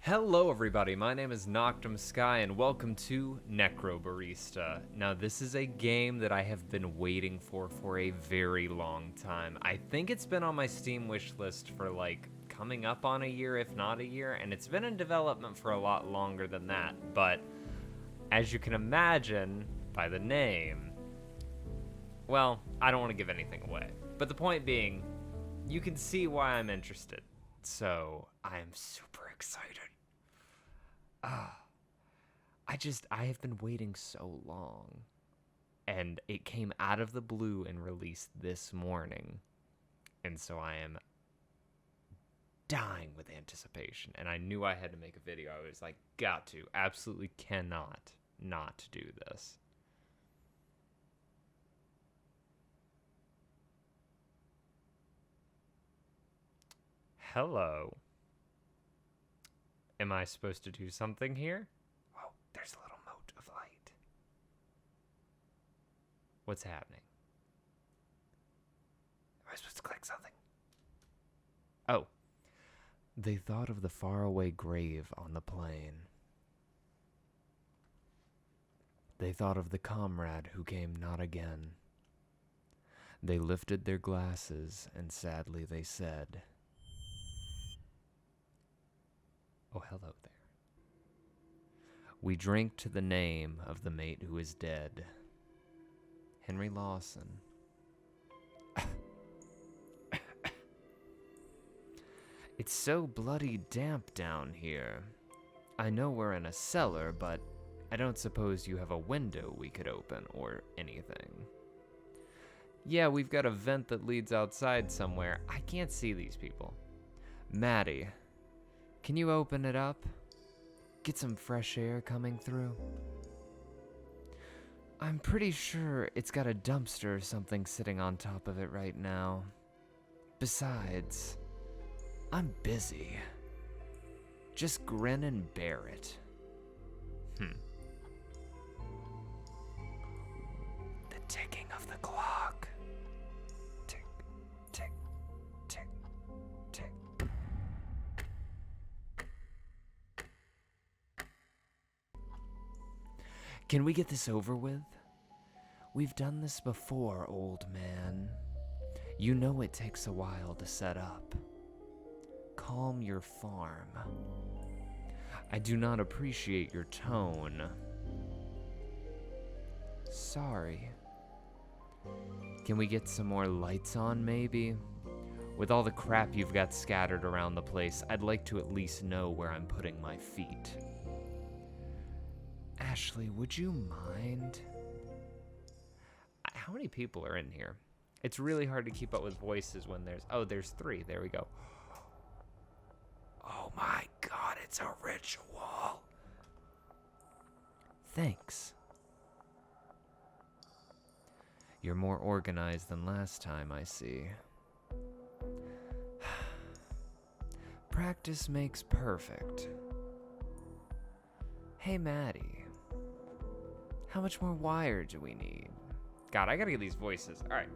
Hello everybody, my name is Noctem, Skye, and welcome to Necrobarista. Now this is a game that I have been waiting for a very long time. I think it's been on my Steam wishlist for like coming up on a year, if not a year, and it's been in development for a lot longer than that. But as you can imagine by the name, well, I don't want to give anything away. But the point being, you can see why I'm interested. So I am super excited. I have been waiting so long, and it came out of the blue and released this morning, and so I am dying with anticipation, and I knew I had to make a video. I was like, got to, absolutely cannot not do this. Hello. Am I supposed to do something here? Oh, there's a little mote of light. What's happening? Am I supposed to click something? Oh. They thought of the faraway grave on the plain. They thought of the comrade who came not again. They lifted their glasses, and sadly they said, "Oh, hello there. We drink to the name of the mate who is dead. Henry Lawson." It's so bloody damp down here. I know we're in a cellar, but I don't suppose you have a window we could open or anything. Yeah, we've got a vent that leads outside somewhere. I can't see these people. Maddie, can you open it up? Get some fresh air coming through? I'm pretty sure it's got a dumpster or something sitting on top of it right now. Besides, I'm busy. Just grin and bear it. The ticking of the clock. Tick, tick, tick, tick. Can we get this over with? We've done this before, old man. You know it takes a while to set up. Calm your farm. I do not appreciate your tone. Sorry. Can we get some more lights on, maybe? With all the crap you've got scattered around the place, I'd like to at least know where I'm putting my feet. Ashley, would you mind? How many people are in here? It's really hard to keep up with voices when there's 3. There we go. Oh my god, it's a ritual. Thanks. You're more organized than last time, I see. Practice makes perfect. Hey, Maddie. How much more wire do we need? God, I gotta get these voices. Alright.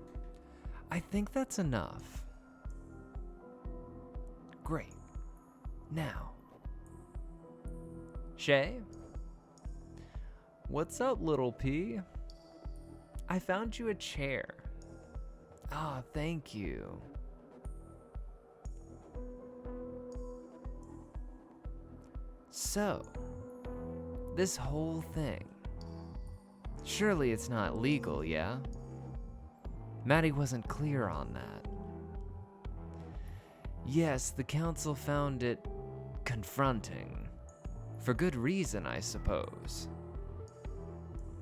I think that's enough. Great. Now. Shay? What's up, little P? I found you a chair. Ah, thank you. So, this whole thing. Surely it's not legal, yeah? Maddie wasn't clear on that. Yes, the council found it confronting. For good reason, I suppose.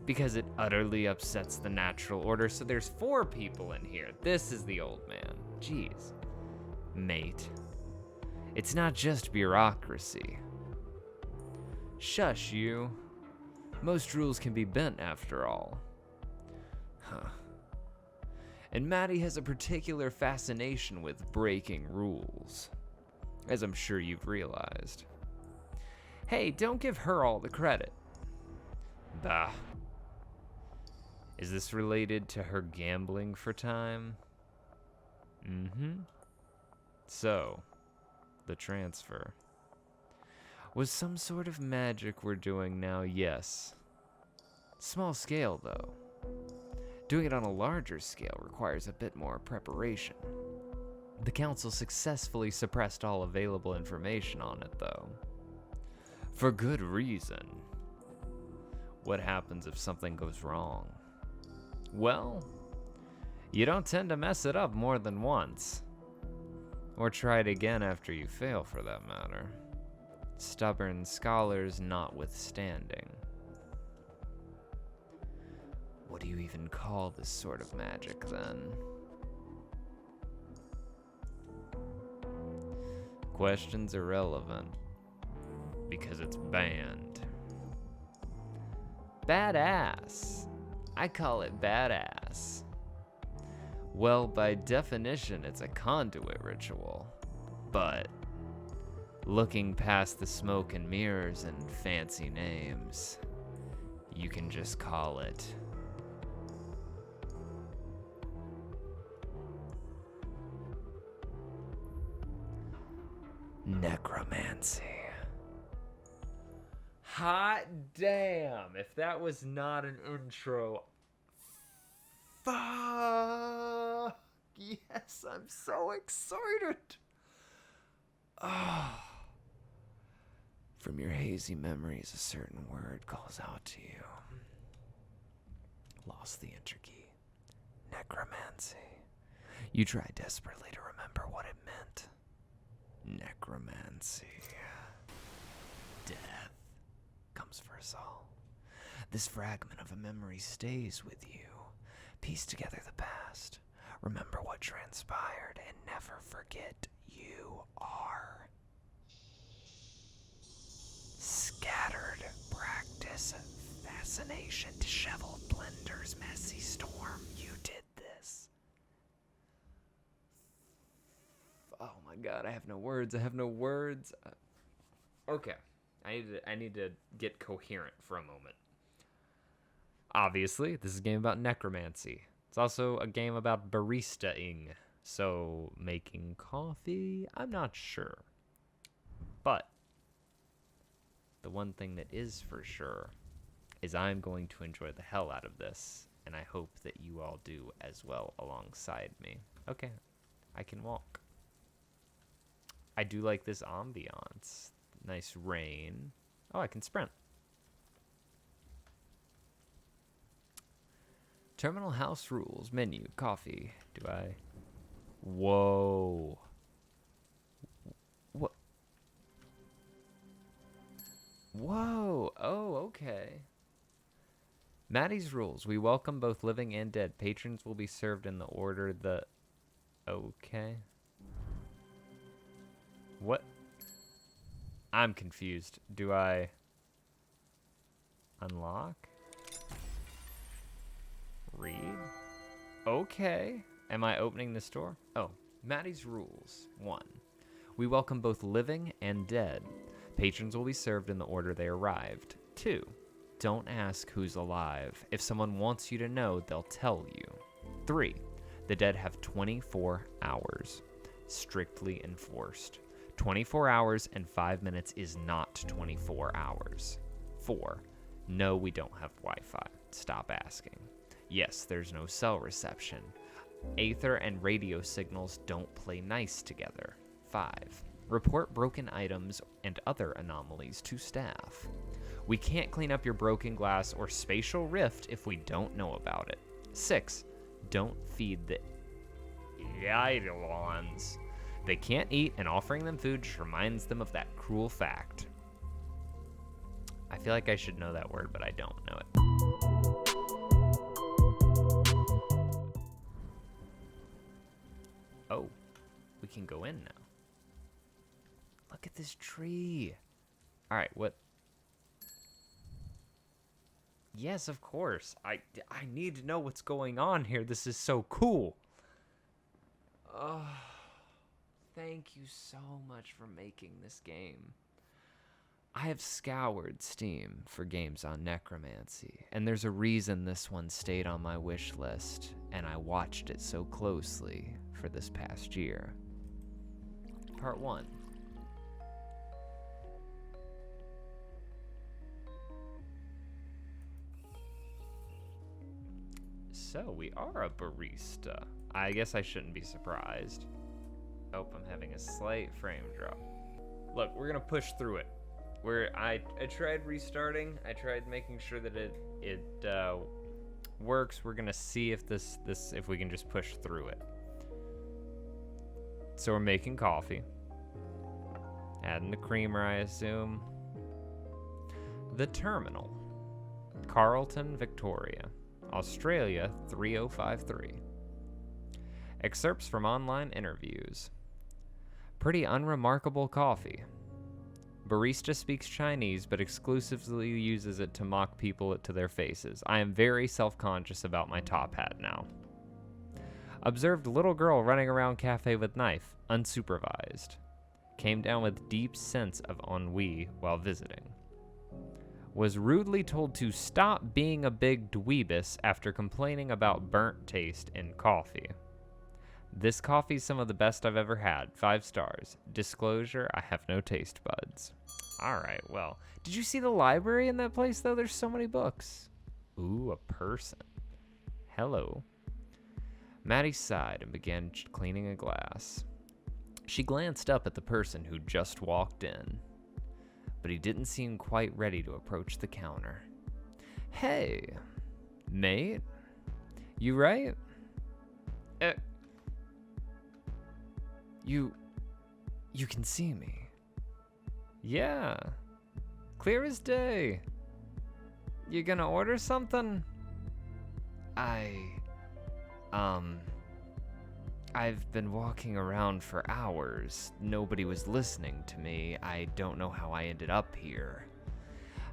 Because it utterly upsets the natural order, so there's 4 people in here. This is the old man. Jeez. Mate. It's not just bureaucracy. Shush, you. Most rules can be bent, after all. Huh. And Maddie has a particular fascination with breaking rules, as I'm sure you've realized. Hey, don't give her all the credit. Bah. Is this related to her gambling for time? So, the transfer. Was some sort of magic we're doing now, yes. Small scale, though. Doing it on a larger scale requires a bit more preparation. The council successfully suppressed all available information on it, though. For good reason. What happens if something goes wrong? Well, you don't tend to mess it up more than once. Or try it again after you fail, for that matter. Stubborn scholars notwithstanding. What do you even call this sort of magic, then? Question's irrelevant, because it's banned. Badass. I call it badass. Well, by definition, it's a conduit ritual. But looking past the smoke and mirrors and fancy names, you can just call it Necromancy. Hot damn, if that was not an intro. Fuck! Yes, I'm so excited. Ah. From your hazy memories, a certain word calls out to you. Lost the enter key. Necromancy. You try desperately to remember what it meant. Necromancy. Death comes for us all. This fragment of a memory stays with you. Piece together the past. Remember what transpired and never forget you are. Scattered practice, fascination, disheveled blenders, messy storm. You did this. Oh my god, I have no words. Okay, I need to get coherent for a moment. Obviously, this is a game about necromancy. It's also a game about barista-ing. So, making coffee? I'm not sure. But the one thing that is for sure is I'm going to enjoy the hell out of this, and I hope that you all do as well alongside me. Okay, I can walk. I do like this ambiance. Nice rain. Oh, I can sprint. Terminal house rules, menu, coffee. Do I? Whoa. What? Whoa. Oh, okay. Maddie's rules. We welcome both living and dead. Patrons will be served in the order the... Okay. What? I'm confused. Do I... unlock? Read? Okay. Am I opening this door? Oh. Maddie's rules. 1. We welcome both living and dead. Patrons will be served in the order they arrived. 2. Don't ask who's alive. If someone wants you to know, they'll tell you. 3. The dead have 24 hours. Strictly enforced. 24 hours and 5 minutes is not 24 hours. 4. No, we don't have Wi-Fi. Stop asking. Yes, there's no cell reception. Aether and radio signals don't play nice together. 5. Report broken items and other anomalies to staff. We can't clean up your broken glass or spatial rift if we don't know about it. 6. Don't feed the Eidolons. They can't eat, and offering them food just reminds them of that cruel fact. I feel like I should know that word, but I don't know it. Oh, we can go in now. Look at this tree. All right, what? Yes, of course. I need to know what's going on here. This is so cool. Oh, thank you so much for making this game. I have scoured Steam for games on necromancy, and there's a reason this one stayed on my wish list, and I watched it so closely for this past year. Part 1. So we are a barista. I guess I shouldn't be surprised. Oh, I'm having a slight frame drop. Look, we're gonna push through it. I tried restarting. I tried making sure that it works. We're gonna see if if we can just push through it. So we're making coffee. Adding the creamer, I assume. The Terminal. Carlton, Victoria. Australia 3053. Excerpts from online interviews. Pretty unremarkable coffee. Barista speaks Chinese but exclusively uses it to mock people to their faces. I am very self-conscious about my top hat now. Observed little girl running around cafe with knife, unsupervised. Came down with deep sense of ennui while visiting. Was rudely told to stop being a big dweebus after complaining about burnt taste in coffee. This coffee's some of the best I've ever had. 5 stars. Disclosure, I have no taste buds. Alright, well. Did you see the library in that place, though? There's so many books. Ooh, a person. Hello. Maddie sighed and began cleaning a glass. She glanced up at the person who just walked in, but he didn't seem quite ready to approach the counter. Hey, mate? You right? You can see me. Yeah. Clear as day. You gonna order something? I've been walking around for hours. Nobody was listening to me. I don't know how I ended up here.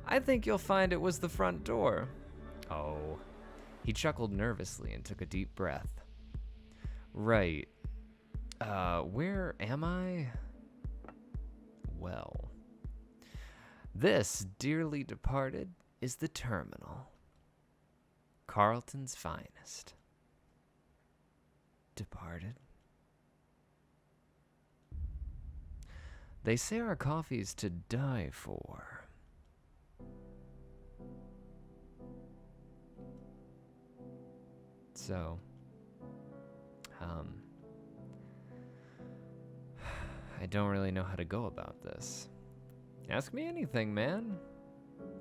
I think you'll find it was the front door. Oh. He chuckled nervously and took a deep breath. Right. Where am I? Well, this, dearly departed, is the Terminal. Carlton's finest. Departed? They say our coffee's to die for. So, I don't really know how to go about this. Ask me anything, man.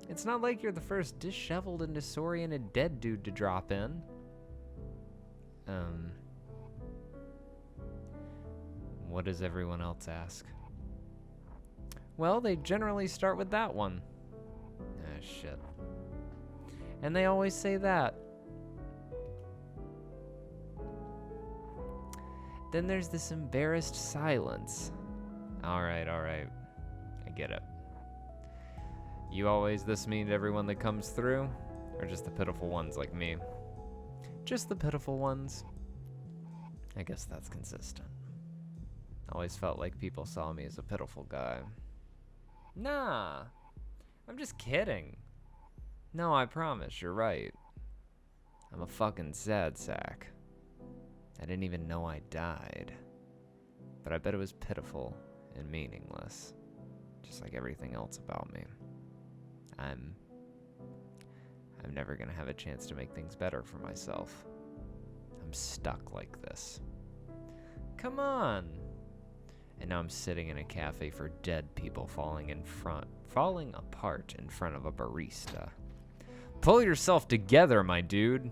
It's not like you're the first disheveled and disoriented dead dude to drop in. What does everyone else ask? Well, they generally start with that one. Ah, shit. And they always say that. Then there's this embarrassed silence. Alright. I get it. You always this mean to everyone that comes through? Or just the pitiful ones like me? Just the pitiful ones. I guess that's consistent. Always felt like people saw me as a pitiful guy. Nah, I'm just kidding. No, I promise, you're right. I'm a fucking sad sack. I didn't even know I died. But I bet it was pitiful and meaningless. Just like everything else about me. I'm never gonna have a chance to make things better for myself. I'm stuck like this. Come on! And now I'm sitting in a cafe for dead people falling apart in front of a barista. Pull yourself together, my dude!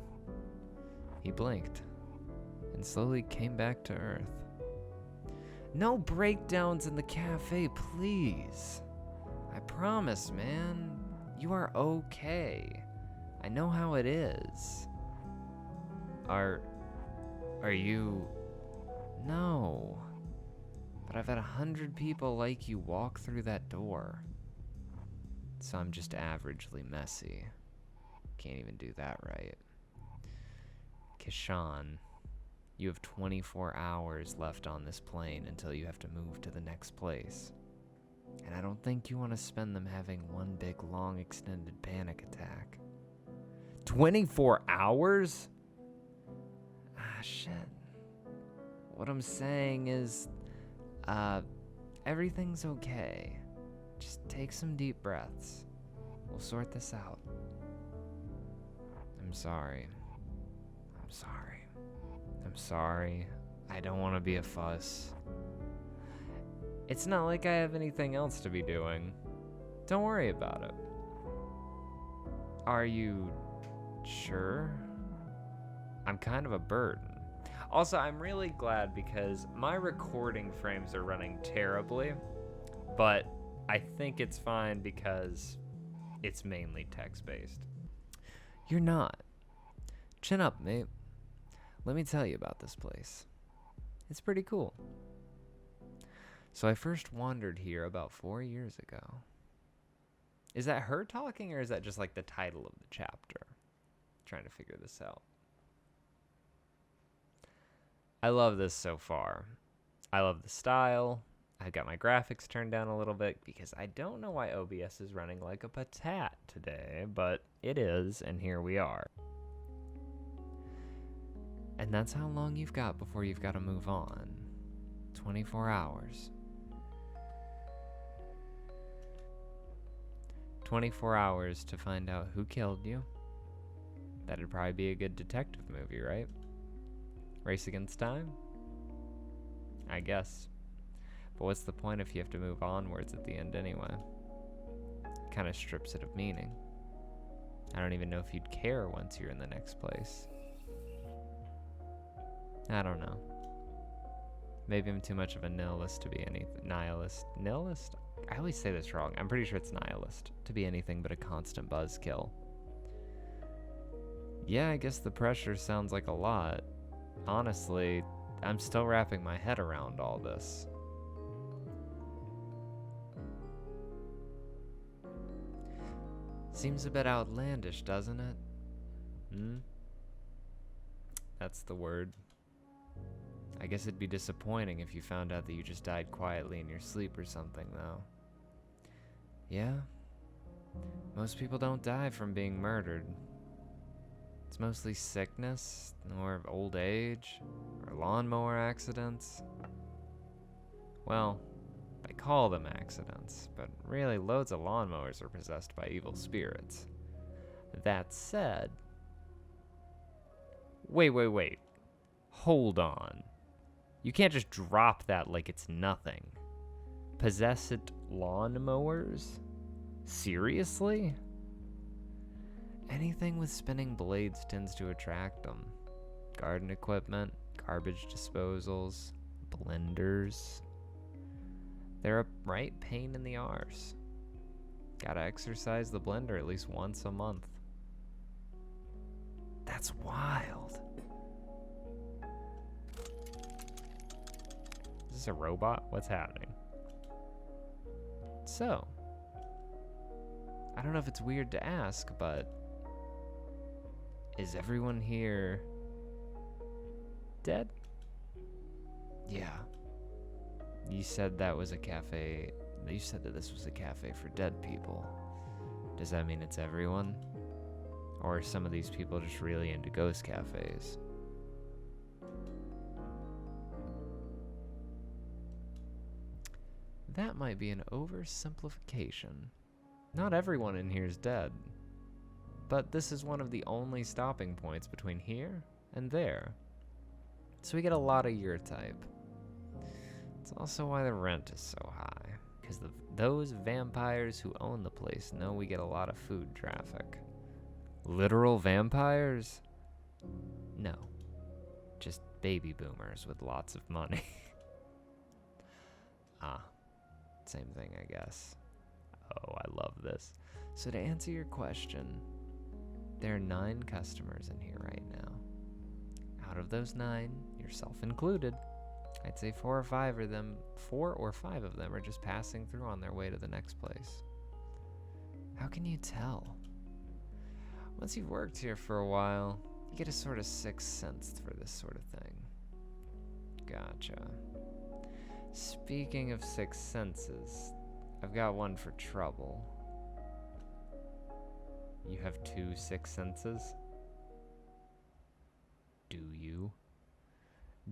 He blinked and slowly came back to earth. No breakdowns in the cafe, please. I promise, man. You are okay. I know how it is. Are you? No. But I've had 100 people like you walk through that door. So I'm just averagely messy. Can't even do that right. Kishan, you have 24 hours left on this plane until you have to move to the next place. And I don't think you want to spend them having one big, long, extended panic attack. 24 hours? Ah, shit. What I'm saying is, everything's okay. Just take some deep breaths. We'll sort this out. I'm sorry. sorry. I'm sorry. I don't want to be a fuss. It's not like I have anything else to be doing. Don't worry about it. Are you sure? I'm kind of a burden. Also, I'm really glad because my recording frames are running terribly, but I think it's fine because it's mainly text-based. You're not. Chin up, mate. Let me tell you about this place. It's pretty cool. So I first wandered here about 4 years ago. Is that her talking, or is that just like the title of the chapter? Trying to figure this out. I love this so far. I love the style. I've got my graphics turned down a little bit because I don't know why OBS is running like a patat today, but it is, and here we are. And that's how long you've got before you've got to move on. 24 hours. 24 hours to find out who killed you. That'd probably be a good detective movie, right? Race Against Time? I guess. But what's the point if you have to move onwards at the end anyway? Kind of strips it of meaning. I don't even know if you'd care once you're in the next place. I don't know. Maybe I'm too much of a nihilist to be anything. Nihilist? Nihilist? I always say this wrong. I'm pretty sure it's nihilist. To be anything but a constant buzzkill. Yeah, I guess the pressure sounds like a lot. Honestly, I'm still wrapping my head around all this. Seems a bit outlandish, doesn't it? That's the word. I guess it'd be disappointing if you found out that you just died quietly in your sleep or something, though. Yeah. Most people don't die from being murdered. It's mostly sickness, or old age, or lawnmower accidents. Well, they call them accidents, but really loads of lawnmowers are possessed by evil spirits. That said... Wait. Hold on. You can't just drop that like it's nothing. Possessed lawnmowers? Seriously? Anything with spinning blades tends to attract them. Garden equipment, garbage disposals, blenders. They're a right pain in the arse. Gotta exercise the blender at least once a month. That's wild. Is this a robot? What's happening? So, I don't know if it's weird to ask, but is everyone here dead? Yeah. You said that was a cafe. You said that this was a cafe for dead people. Does that mean it's everyone? Or are some of these people just really into ghost cafes? That might be an oversimplification. Not everyone in here is dead. But this is one of the only stopping points between here and there. So we get a lot of your type. It's also why the rent is so high. Because those vampires who own the place know we get a lot of food traffic. Literal vampires? No. Just baby boomers with lots of money. Same thing, I guess. Oh, I love this. So to answer your question, there are 9 customers in here right now. Out of those 9, yourself included, I'd say 4 or 5 of them are just passing through on their way to the next place. How can you tell? Once you've worked here for a while, you get a sort of sixth sense for this sort of thing. Gotcha. Speaking of sixth senses, I've got one for trouble. You have 2 sixth senses? Do you?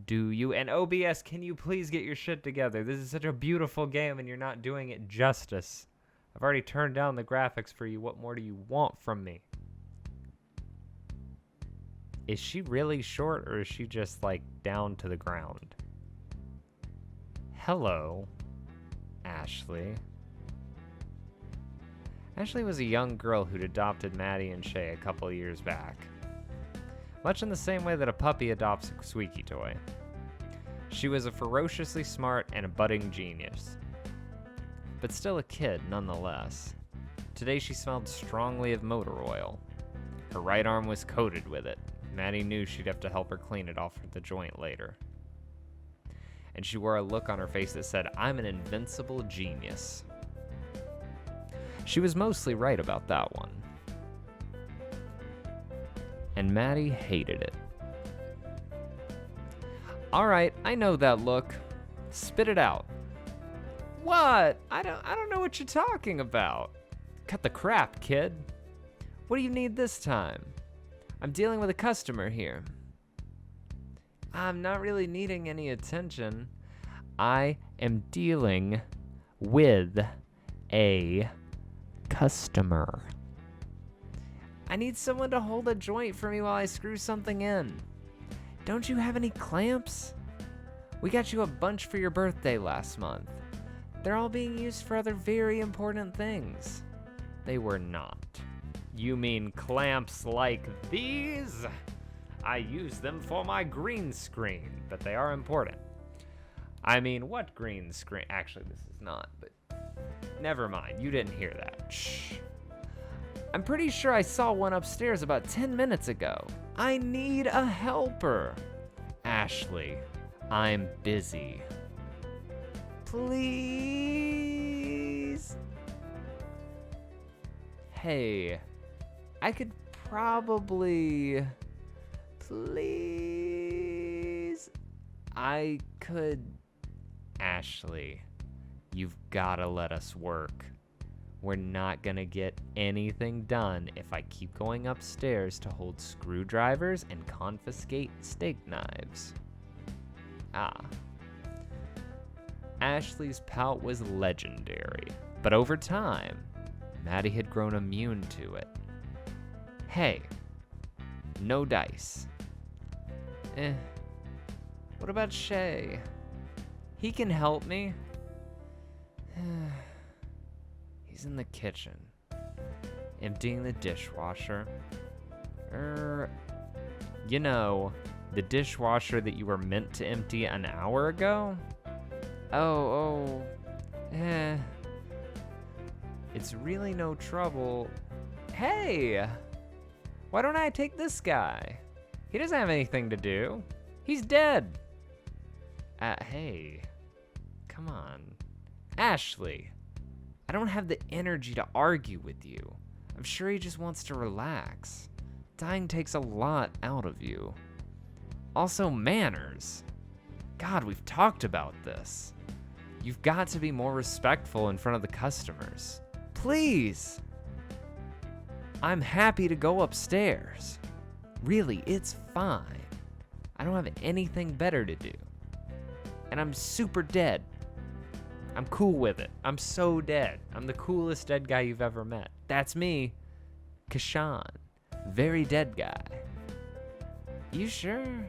Do you? And OBS, can you please get your shit together? This is such a beautiful game and you're not doing it justice. I've already turned down the graphics for you. What more do you want from me? Is she really short, or is she just, like, down to the ground? Hello, Ashley. Ashley was a young girl who'd adopted Maddie and Shay a couple years back. Much in the same way that a puppy adopts a squeaky toy. She was a ferociously smart and a budding genius, but still a kid nonetheless. Today she smelled strongly of motor oil. Her right arm was coated with it. Maddie knew she'd have to help her clean it off at the joint later. And she wore a look on her face that said, "I'm an invincible genius." She was mostly right about that one. And Maddie hated it. All right, I know that look. Spit it out. What? I don't know what you're talking about. Cut the crap, kid. What do you need this time? I'm dealing with a customer here. I'm not really needing any attention. I am dealing with a customer. I need someone to hold a joint for me while I screw something in. Don't you have any clamps? We got you a bunch for your birthday last month. They're all being used for other very important things. They were not. You mean clamps like these? I use them for my green screen, but they are important. I mean, what green screen? Actually, this is not, but never mind. You didn't hear that. Shh. I'm pretty sure I saw one upstairs about 10 minutes ago. I need a helper. Ashley, I'm busy. Please? Hey, I could probably... Please? I could... Ashley, you've gotta let us work. We're not gonna get anything done if I keep going upstairs to hold screwdrivers and confiscate steak knives. Ashley's pout was legendary, but over time, Maddie had grown immune to it. Hey, no dice. What about Shay? He can help me. He's in the kitchen, emptying the dishwasher. You know, the dishwasher that you were meant to empty an hour ago? It's really no trouble. Hey! Why don't I take this guy? He doesn't have anything to do. He's dead. Hey. Come on. Ashley. I don't have the energy to argue with you. I'm sure he just wants to relax. Dying takes a lot out of you. Also, manners. God, we've talked about this. You've got to be more respectful in front of the customers. Please. I'm happy to go upstairs. Really, it's fine. I don't have anything better to do. And I'm super dead. I'm cool with it. I'm so dead. I'm the coolest dead guy you've ever met. That's me, Kashan. Very dead guy. You sure?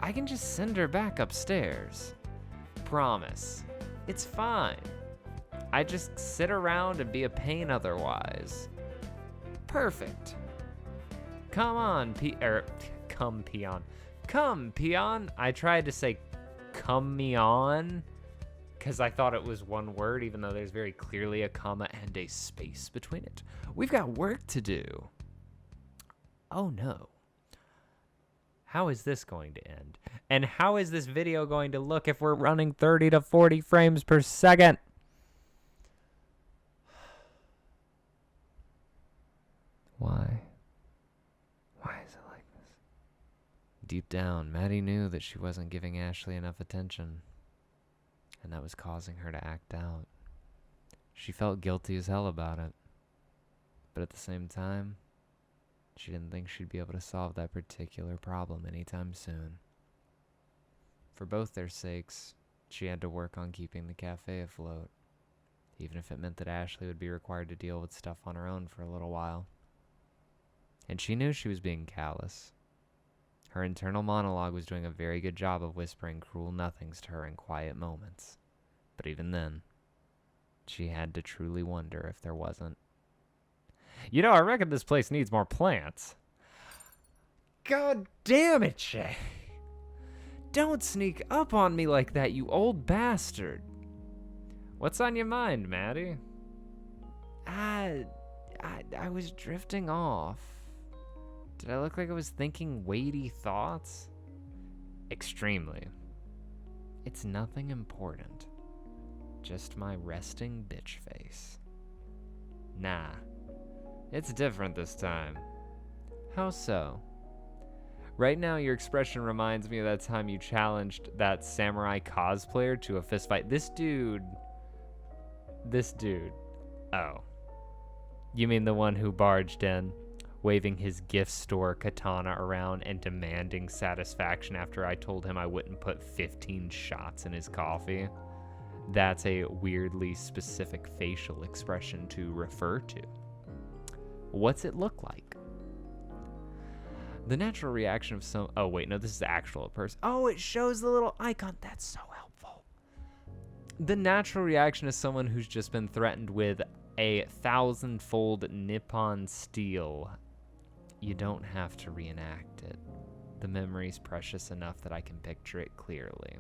I can just send her back upstairs. Promise. It's fine. I just sit around and be a pain otherwise. Perfect. Come on, come, peon. Come, peon. I tried to say come me on because I thought it was one word, even though there's very clearly a comma and a space between it. We've got work to do. Oh no. How is this going to end? And how is this video going to look if we're running 30 to 40 frames per second? Why? Why is it like this? Deep down, Maddie knew that she wasn't giving Ashley enough attention, and that was causing her to act out. She felt guilty as hell about it, but at the same time, she didn't think she'd be able to solve that particular problem anytime soon. For both their sakes, she had to work on keeping the cafe afloat, even if it meant that Ashley would be required to deal with stuff on her own for a little while. And she knew she was being callous. Her internal monologue was doing a very good job of whispering cruel nothings to her in quiet moments. But even then, she had to truly wonder if there wasn't. You know, I reckon this place needs more plants. God damn it, Shay. Don't sneak up on me like that, you old bastard. What's on your mind, Maddie? I was drifting off. Did I look like I was thinking weighty thoughts? Extremely. It's nothing important. Just my resting bitch face. Nah. It's different this time. How so? Right now, your expression reminds me of that time you challenged that samurai cosplayer to a fistfight. This dude. Oh. You mean the one who barged in, waving his gift store katana around and demanding satisfaction after I told him I wouldn't put 15 shots in his coffee? That's a weirdly specific facial expression to refer to. What's it look like? The natural reaction of some... Oh, wait, no, this is the actual person. Oh, it shows the little icon. That's so helpful. The natural reaction of someone who's just been threatened with a 1,000-fold Nippon steel. You don't have to reenact it. The memory's precious enough that I can picture it clearly.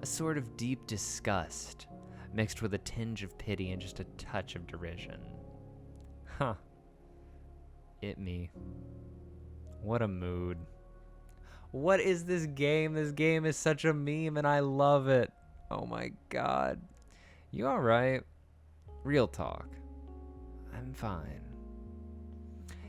A sort of deep disgust, mixed with a tinge of pity and just a touch of derision. Huh. It me. What a mood. What is this game? This game is such a meme and I love it. Oh my god. You alright? Real talk. I'm fine.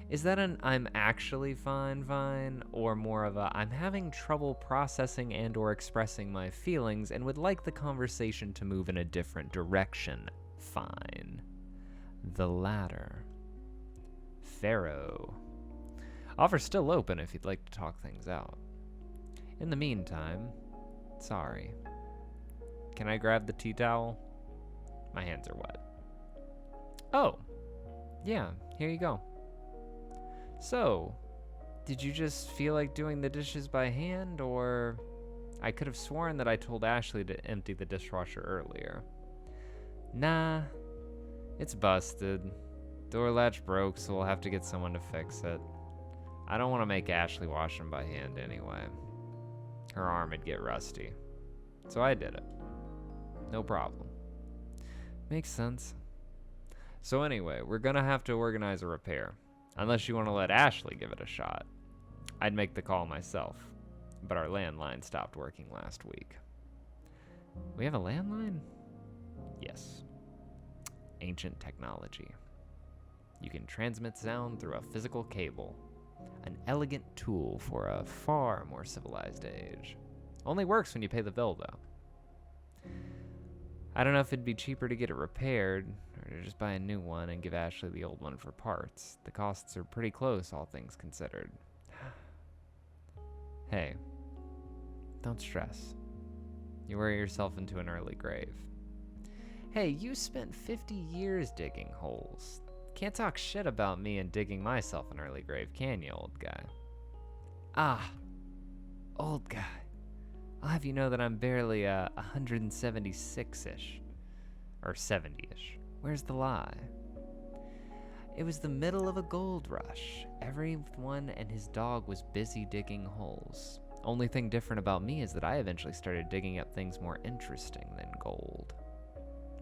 Is that an I'm actually fine, or more of a I'm having trouble processing and or expressing my feelings and would like the conversation to move in a different direction? Fine. The latter. Pharaoh. Offer's still open if you'd like to talk things out. In the meantime, sorry. Can I grab the tea towel? My hands are wet. Oh, yeah, here you go. So, did you just feel like doing the dishes by hand, or... I could have sworn that I told Ashley to empty the dishwasher earlier. Nah, it's busted. Door latch broke, so we'll have to get someone to fix it. I don't want to make Ashley wash them by hand anyway. Her arm would get rusty. So I did it. No problem. Makes sense. So anyway, we're gonna have to organize a repair. Unless you want to let Ashley give it a shot. I'd make the call myself. But our landline stopped working last week. We have a landline? Yes. Ancient technology. You can transmit sound through a physical cable. An elegant tool for a far more civilized age. Only works when you pay the bill, though. I don't know if it'd be cheaper to get it repaired, or to just buy a new one and give Ashley the old one for parts. The costs are pretty close, all things considered. Hey, don't stress. You worry yourself into an early grave. Hey, you spent 50 years digging holes. Can't talk shit about me and digging myself an early grave, can you, old guy? Ah, old guy. I'll have you know that I'm barely 176-ish. Or 70-ish. Where's the lie? It was the middle of a gold rush. Everyone and his dog was busy digging holes. Only thing different about me is that I eventually started digging up things more interesting than gold.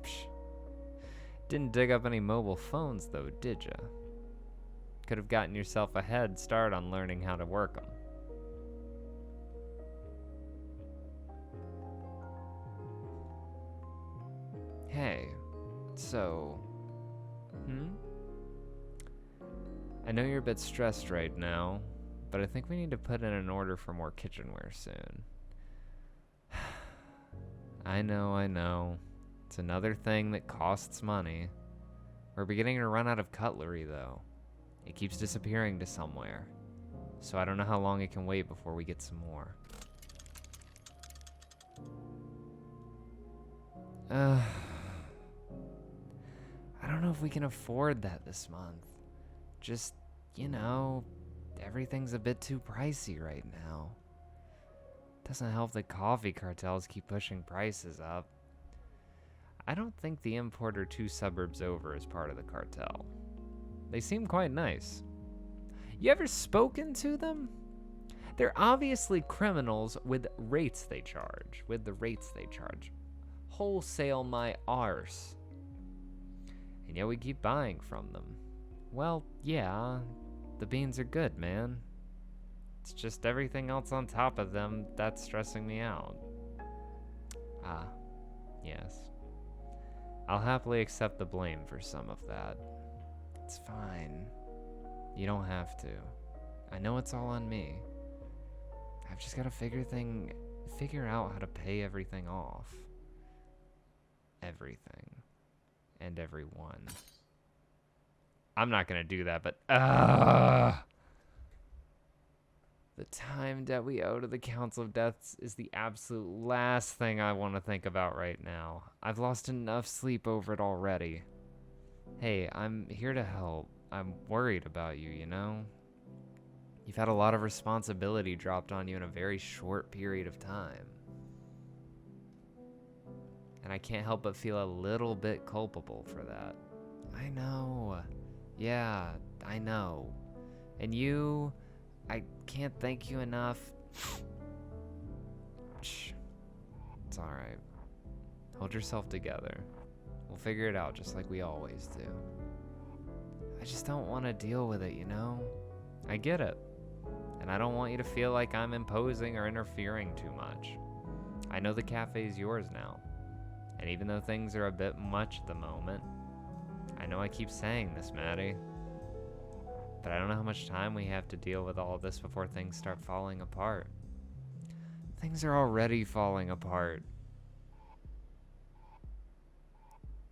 Psh. Didn't dig up any mobile phones though, did ya? Could have gotten yourself a head start on learning how to work them. Hey, so... I know you're a bit stressed right now, but I think we need to put in an order for more kitchenware soon. I know. It's another thing that costs money. We're beginning to run out of cutlery, though. It keeps disappearing to somewhere. So I don't know how long it can wait before we get some more. I don't know if we can afford that this month. Just, everything's a bit too pricey right now. Doesn't help that coffee cartels keep pushing prices up. I don't think the importer 2 suburbs over is part of the cartel. They seem quite nice. You ever spoken to them? They're obviously criminals with the rates they charge. Wholesale my arse. And yet we keep buying from them. Well, yeah, the beans are good, man. It's just everything else on top of them that's stressing me out. Ah, yes. I'll happily accept the blame for some of that. It's fine. You don't have to. I know it's all on me. I've just got to figure out how to pay everything off. Everything. And everyone. I'm not gonna do that, but the time debt we owe to the Council of Deaths is the absolute last thing I want to think about right now. I've lost enough sleep over it already. Hey, I'm here to help. I'm worried about you, you know? You've had a lot of responsibility dropped on you in a very short period of time. And I can't help but feel a little bit culpable for that. I know. Yeah, I know. And you, I can't thank you enough. Shh. It's alright. Hold yourself together. We'll figure it out just like we always do. I just don't want to deal with it, you know? I get it. And I don't want you to feel like I'm imposing or interfering too much. I know the cafe's yours now. And even though things are a bit much at the moment, I know I keep saying this, Maddie, but I don't know how much time we have to deal with all of this before things start falling apart. Things are already falling apart.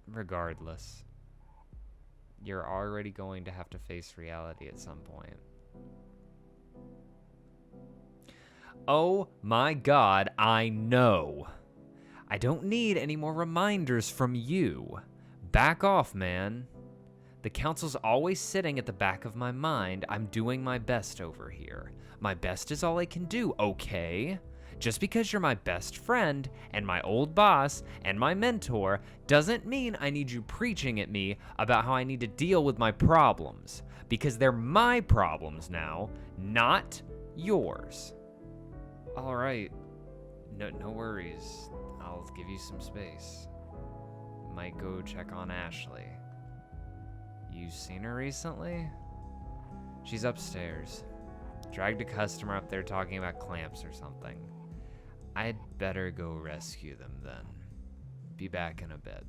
Regardless, you're already going to have to face reality at some point. Oh my God, I know. I don't need any more reminders from you. Back off, man. The council's always sitting at the back of my mind. I'm doing my best over here. My best is all I can do, okay? Just because you're my best friend and my old boss and my mentor doesn't mean I need you preaching at me about how I need to deal with my problems. Because they're my problems now, not yours. All right. No worries. I'll give you some space. Might go check on Ashley. You seen her recently? She's upstairs. Dragged a customer up there talking about clamps or something. I'd better go rescue them then. Be back in a bit.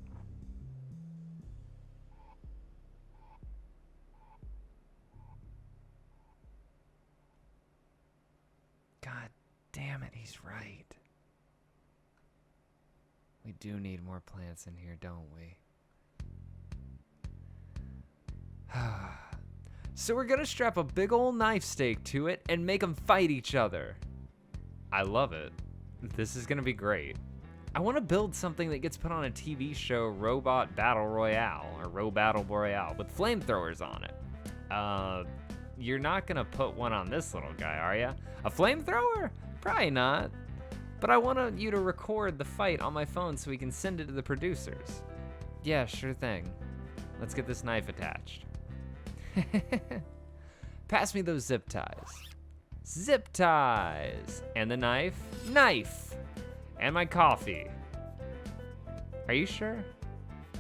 God damn it, he's right. We do need more plants in here, don't we? So we're gonna strap a big old knife stake to it and make them fight each other. I love it. This is gonna be great. I want to build something that gets put on a TV show, Robot Battle Royale, or Ro Battle Royale, with flamethrowers on it. You're not gonna put one on this little guy, are ya? A flamethrower? Probably not. But I want you to record the fight on my phone so we can send it to the producers. Yeah, sure thing. Let's get this knife attached. Pass me those zip ties. Zip ties. And the knife. Knife. And my coffee. Are you sure?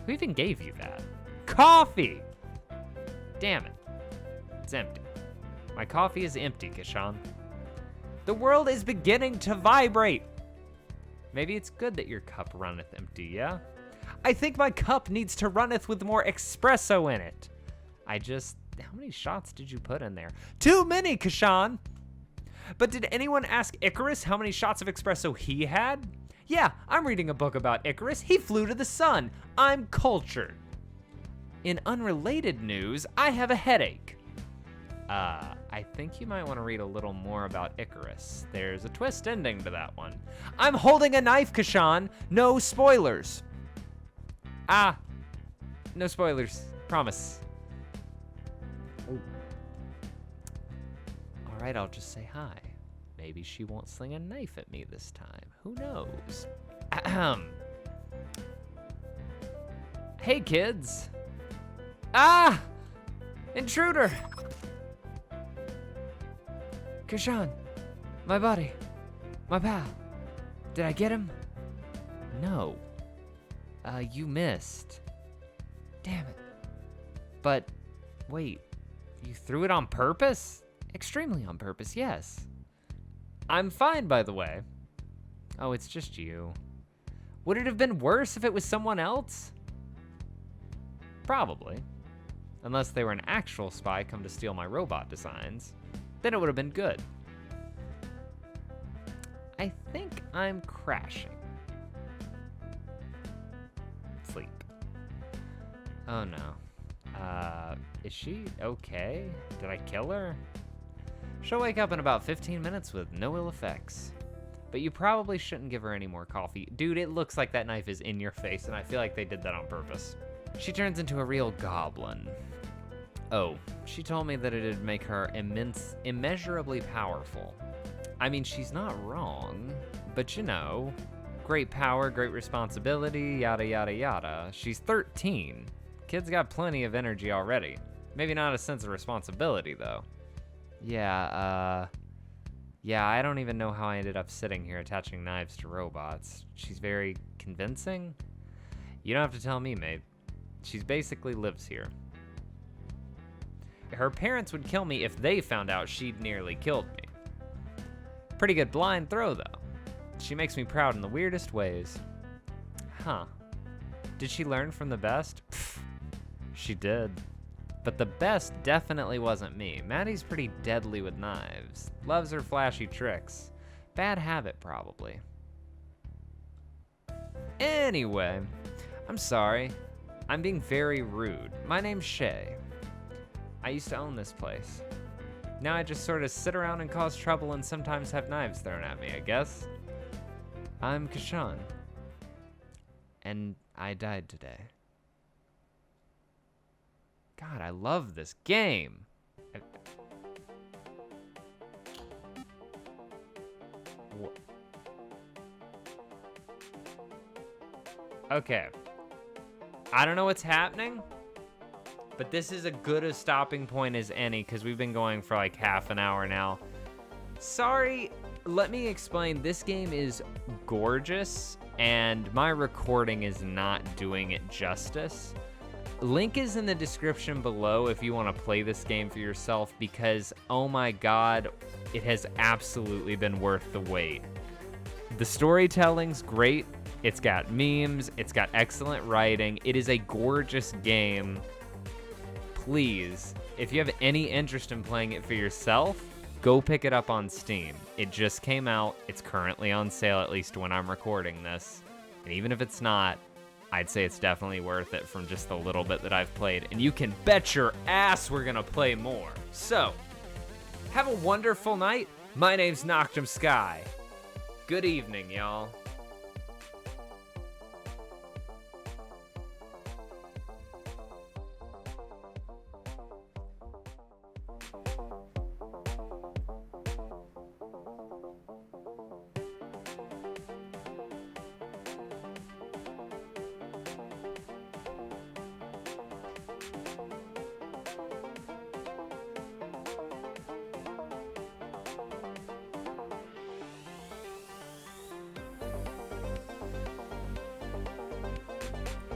Who even gave you that? Coffee! Damn it. It's empty. My coffee is empty, Kishan. The world is beginning to vibrate. Maybe it's good that your cup runneth empty, yeah? I think my cup needs to runneth with more espresso in it. How many shots did you put in there? Too many, Kishan! But did anyone ask Icarus how many shots of espresso he had? Yeah, I'm reading a book about Icarus. He flew to the sun. I'm cultured. In unrelated news, I have a headache. I think you might want to read a little more about Icarus. There's a twist ending to that one. I'm holding a knife, Kishan. No spoilers. No spoilers. Promise. Alright, I'll just say hi. Maybe she won't sling a knife at me this time. Who knows? Ahem. Hey, kids. Ah! Intruder! Kashan, my buddy, my pal. Did I get him? No. You missed. Damn it. But, wait, you threw it on purpose? Extremely on purpose, yes. I'm fine, by the way. Oh, it's just you. Would it have been worse if it was someone else? Probably. Unless they were an actual spy come to steal my robot designs. Then it would have been good. I think I'm crashing. Sleep. Oh no. Is she okay? Did I kill her? She'll wake up in about 15 minutes with no ill effects. But you probably shouldn't give her any more coffee. Dude, it looks like that knife is in your face, and I feel like they did that on purpose. She turns into a real goblin. Oh, she told me that it'd make her immeasurably powerful. I mean, she's not wrong, but you know, great power, great responsibility, yada, yada, yada. She's 13. Kid's got plenty of energy already. Maybe not a sense of responsibility, though. Yeah, I don't even know how I ended up sitting here attaching knives to robots. She's very convincing. You don't have to tell me, mate. She's basically lives here. Her parents would kill me if they found out she'd nearly killed me. Pretty good blind throw, though. She makes me proud in the weirdest ways. Huh. Did she learn from the best? Pfft, she did. But the best definitely wasn't me. Maddie's pretty deadly with knives. Loves her flashy tricks. Bad habit, probably. Anyway, I'm sorry. I'm being very rude. My name's Shay. I used to own this place. Now I just sort of sit around and cause trouble and sometimes have knives thrown at me, I guess. I'm Kashan. And I died today. God, I love this game. Okay. I don't know what's happening, but this is as good a stopping point as any because we've been going for like half an hour now. Sorry, let me explain. This game is gorgeous and my recording is not doing it justice. Link is in the description below if you want to play this game for yourself because, oh my god, it has absolutely been worth the wait. The storytelling's great. It's got memes. It's got excellent writing. It is a gorgeous game. Please, if you have any interest in playing it for yourself, go pick it up on Steam. It just came out. It's currently on sale, at least when I'm recording this. And even if it's not, I'd say it's definitely worth it from just the little bit that I've played. And you can bet your ass we're gonna play more. So, have a wonderful night. My name's Noctem Skye. Good evening, y'all.